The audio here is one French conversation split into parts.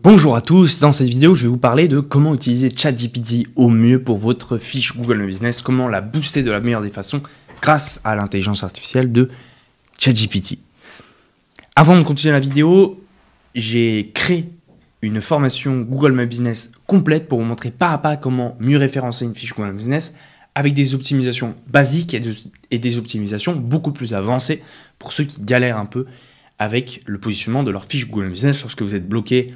Bonjour à tous, dans cette vidéo je vais vous parler de comment utiliser ChatGPT au mieux pour votre fiche Google My Business, comment la booster de la meilleure des façons grâce à l'intelligence artificielle de ChatGPT. Avant de continuer la vidéo, j'ai créé une formation Google My Business complète pour vous montrer pas à pas comment mieux référencer une fiche Google My Business avec des optimisations basiques et des optimisations beaucoup plus avancées pour ceux qui galèrent un peu avec le positionnement de leur fiche Google My Business lorsque vous êtes bloqué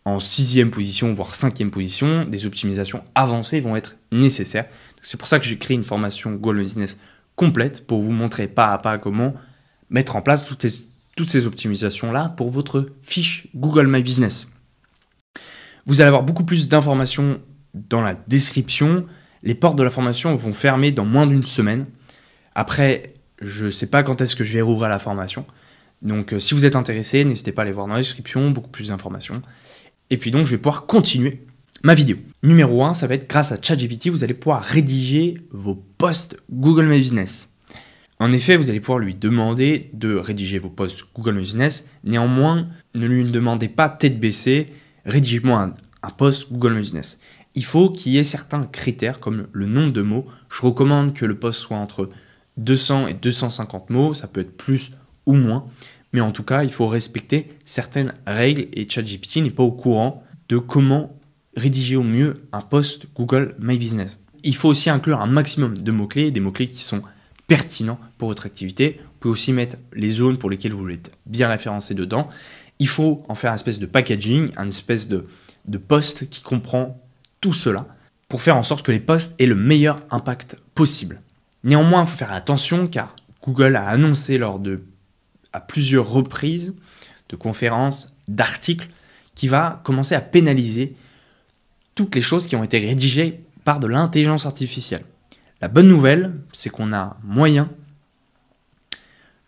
en 6e position, voire 5e position. Des optimisations avancées vont être nécessaires. C'est pour ça que j'ai créé une formation Google My Business complète pour vous montrer pas à pas comment mettre en place toutes ces optimisations-là pour votre fiche Google My Business. Vous allez avoir beaucoup plus d'informations dans la description. Les portes de la formation vont fermer dans moins d'une semaine. Après, je ne sais pas quand est-ce que je vais rouvrir la formation. Donc, si vous êtes intéressé, n'hésitez pas à aller voir dans la description, beaucoup plus d'informations. Et puis donc, je vais pouvoir continuer ma vidéo. Numéro 1, ça va être grâce à ChatGPT, vous allez pouvoir rédiger vos posts Google My Business. En effet, vous allez pouvoir lui demander de rédiger vos posts Google My Business. Néanmoins, ne lui demandez pas tête baissée, rédige-moi un post Google My Business. Il faut qu'il y ait certains critères comme le nombre de mots. Je recommande que le post soit entre 200 et 250 mots, ça peut être plus ou moins. Mais en tout cas, il faut respecter certaines règles et ChatGPT n'est pas au courant de comment rédiger au mieux un post Google My Business. Il faut aussi inclure un maximum de mots-clés, des mots-clés qui sont pertinents pour votre activité. Vous pouvez aussi mettre les zones pour lesquelles vous voulez être bien référencé dedans. Il faut en faire un espèce de packaging, un espèce de post qui comprend tout cela pour faire en sorte que les posts aient le meilleur impact possible. Néanmoins, il faut faire attention car Google a annoncé à plusieurs reprises de conférences, d'articles, qui va commencer à pénaliser toutes les choses qui ont été rédigées par de l'intelligence artificielle. La bonne nouvelle, c'est qu'on a moyen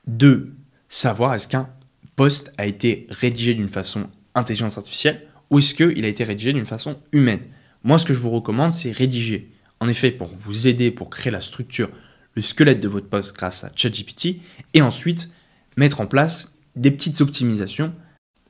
de savoir est-ce qu'un post a été rédigé d'une façon intelligence artificielle ou est-ce qu'il a été rédigé d'une façon humaine. Moi, ce que je vous recommande, c'est rédiger, en effet, pour vous aider, pour créer la structure, le squelette de votre post grâce à ChatGPT, et ensuite mettre en place des petites optimisations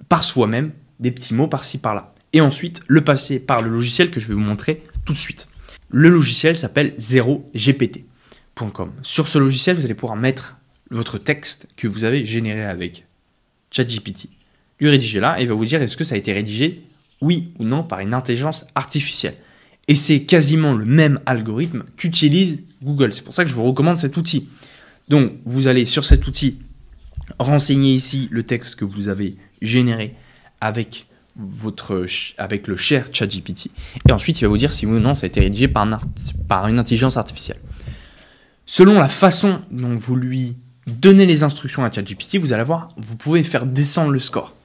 par soi-même, des petits mots par-ci par-là. Et ensuite, le passer par le logiciel que je vais vous montrer tout de suite. Le logiciel s'appelle 0gpt.com. Sur ce logiciel, vous allez pouvoir mettre votre texte que vous avez généré avec ChatGPT, lui rédiger là, et il va vous dire est-ce que ça a été rédigé, oui ou non, par une intelligence artificielle. Et c'est quasiment le même algorithme qu'utilise Google. C'est pour ça que je vous recommande cet outil. Donc, vous allez sur cet outil renseigner ici le texte que vous avez généré avec le cher ChatGPT. Et ensuite, il va vous dire si oui ou non ça a été rédigé par une intelligence artificielle. Selon la façon dont vous lui donnez les instructions à ChatGPT, vous allez voir, vous pouvez faire descendre le score.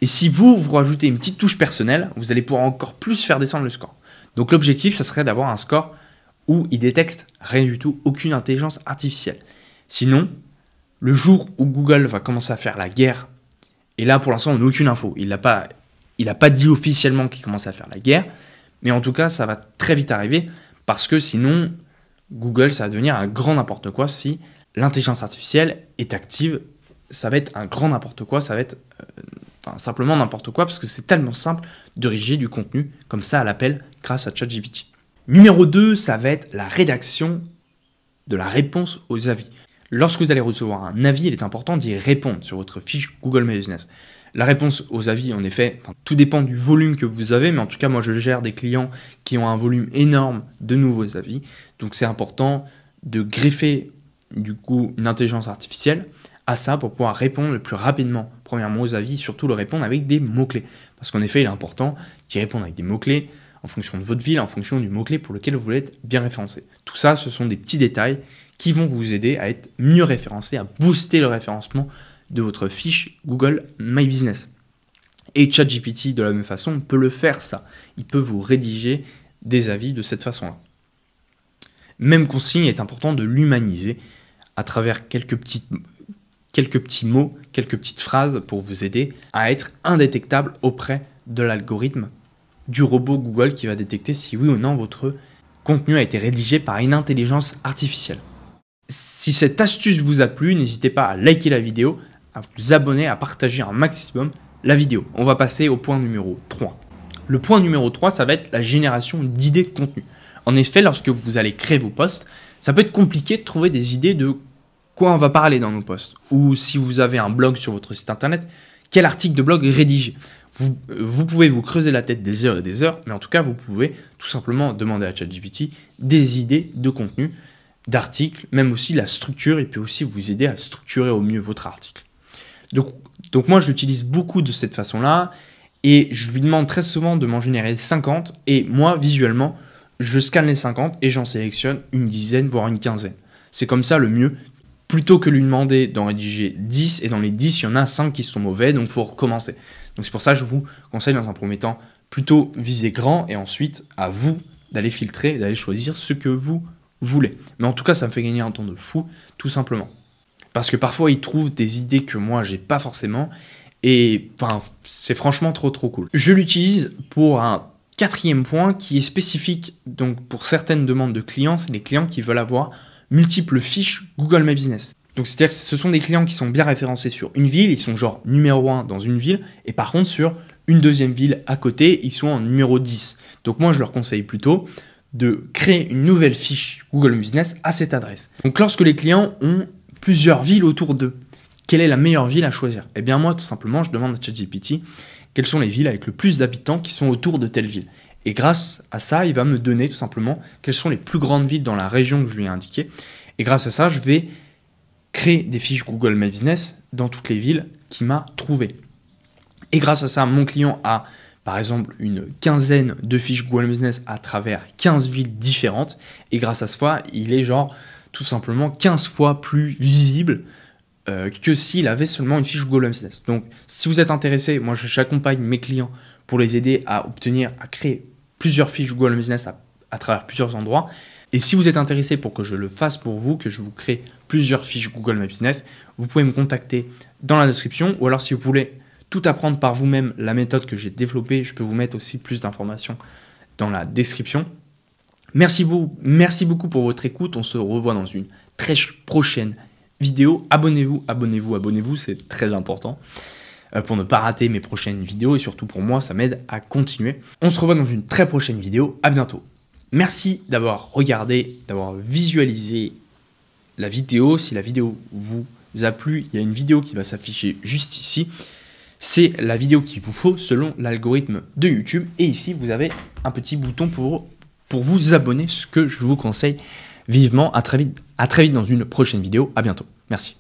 Et si vous rajoutez une petite touche personnelle, vous allez pouvoir encore plus faire descendre le score. Donc l'objectif, ça serait d'avoir un score où il détecte rien du tout, aucune intelligence artificielle. Sinon, le jour où Google va commencer à faire la guerre, et là pour l'instant on n'a aucune info, il n'a pas dit officiellement qu'il commence à faire la guerre, mais en tout cas ça va très vite arriver parce que sinon Google ça va devenir un grand n'importe quoi si l'intelligence artificielle est active, ça va être un grand n'importe quoi, ça va être simplement n'importe quoi parce que c'est tellement simple de rédiger du contenu comme ça à l'appel grâce à ChatGPT. Numéro 2, ça va être la rédaction de la réponse aux avis. Lorsque vous allez recevoir un avis, il est important d'y répondre sur votre fiche Google My Business. La réponse aux avis, en effet, tout dépend du volume que vous avez, mais en tout cas, moi, je gère des clients qui ont un volume énorme de nouveaux avis. Donc, c'est important de greffer, du coup, une intelligence artificielle à ça pour pouvoir répondre le plus rapidement, premièrement, aux avis, surtout le répondre avec des mots-clés. Parce qu'en effet, il est important d'y répondre avec des mots-clés en fonction de votre ville, en fonction du mot-clé pour lequel vous voulez être bien référencé. Tout ça, ce sont des petits détails qui vont vous aider à être mieux référencé, à booster le référencement de votre fiche Google My Business. Et ChatGPT, de la même façon, peut le faire ça. Il peut vous rédiger des avis de cette façon-là. Même consigne, il est important de l'humaniser à travers quelques petits mots, quelques petites phrases pour vous aider à être indétectable auprès de l'algorithme du robot Google qui va détecter si oui ou non votre contenu a été rédigé par une intelligence artificielle. Si cette astuce vous a plu, n'hésitez pas à liker la vidéo, à vous abonner, à partager un maximum. la vidéo. On va passer au point numéro 3. Le point numéro 3, ça va être la génération d'idées de contenu. En effet, lorsque vous allez créer vos posts, ça peut être compliqué de trouver des idées de quoi on va parler dans nos posts. Ou si vous avez un blog sur votre site internet, quel article de blog rédiger. Vous pouvez vous creuser la tête des heures et des heures, mais en tout cas, vous pouvez tout simplement demander à ChatGPT des idées de contenu, d'articles, même aussi la structure. Il peut aussi vous aider à structurer au mieux votre article. Donc moi, j'utilise beaucoup de cette façon-là et je lui demande très souvent de m'en générer 50 et moi, visuellement, je scanne les 50 et j'en sélectionne une dizaine, voire une quinzaine. C'est comme ça le mieux, plutôt que lui demander d'en rédiger 10 et dans les 10, il y en a 5 qui sont mauvais, donc il faut recommencer. Donc c'est pour ça que je vous conseille dans un premier temps plutôt viser grand et ensuite à vous d'aller filtrer, d'aller choisir ce que vous voulez. Mais en tout cas, ça me fait gagner un temps de fou, tout simplement. Parce que parfois, ils trouvent des idées que moi, j'ai pas forcément. Et enfin, c'est franchement trop cool. Je l'utilise pour un quatrième point qui est spécifique donc pour certaines demandes de clients. C'est les clients qui veulent avoir multiples fiches Google My Business. Donc c'est-à-dire que ce sont des clients qui sont bien référencés sur une ville. Ils sont genre numéro 1 dans une ville. Et par contre, sur une deuxième ville à côté, ils sont en numéro 10. Donc moi, je leur conseille plutôt de créer une nouvelle fiche Google My Business à cette adresse. Donc lorsque les clients ont plusieurs villes autour d'eux, quelle est la meilleure ville à choisir? Eh bien moi, tout simplement, je demande à ChatGPT quelles sont les villes avec le plus d'habitants qui sont autour de telle ville. Et grâce à ça, il va me donner tout simplement quelles sont les plus grandes villes dans la région que je lui ai indiquée. Et grâce à ça, je vais créer des fiches Google My Business dans toutes les villes qu'il m'a trouvées. Et grâce à ça, mon client a par exemple une quinzaine de fiches Google My Business à travers 15 villes différentes. Et grâce à ça, il est genre tout simplement 15 fois plus visible que s'il avait seulement une fiche Google My Business. Donc, si vous êtes intéressé, moi j'accompagne mes clients pour les aider à créer plusieurs fiches Google My Business à travers plusieurs endroits. Et si vous êtes intéressé pour que je le fasse pour vous, que je vous crée plusieurs fiches Google My Business, vous pouvez me contacter dans la description. Ou alors si vous voulez tout apprendre par vous-même, la méthode que j'ai développée, je peux vous mettre aussi plus d'informations dans la description. Merci beaucoup pour votre écoute. On se revoit dans une très prochaine vidéo. Abonnez-vous, c'est très important pour ne pas rater mes prochaines vidéos et surtout pour moi, ça m'aide à continuer. On se revoit dans une très prochaine vidéo. À bientôt. Merci d'avoir regardé, d'avoir visualisé la vidéo. Si la vidéo vous a plu, il y a une vidéo qui va s'afficher juste ici. C'est la vidéo qu'il vous faut selon l'algorithme de YouTube. Et ici, vous avez un petit bouton pour vous abonner, ce que je vous conseille vivement. À très vite dans une prochaine vidéo. À bientôt. Merci.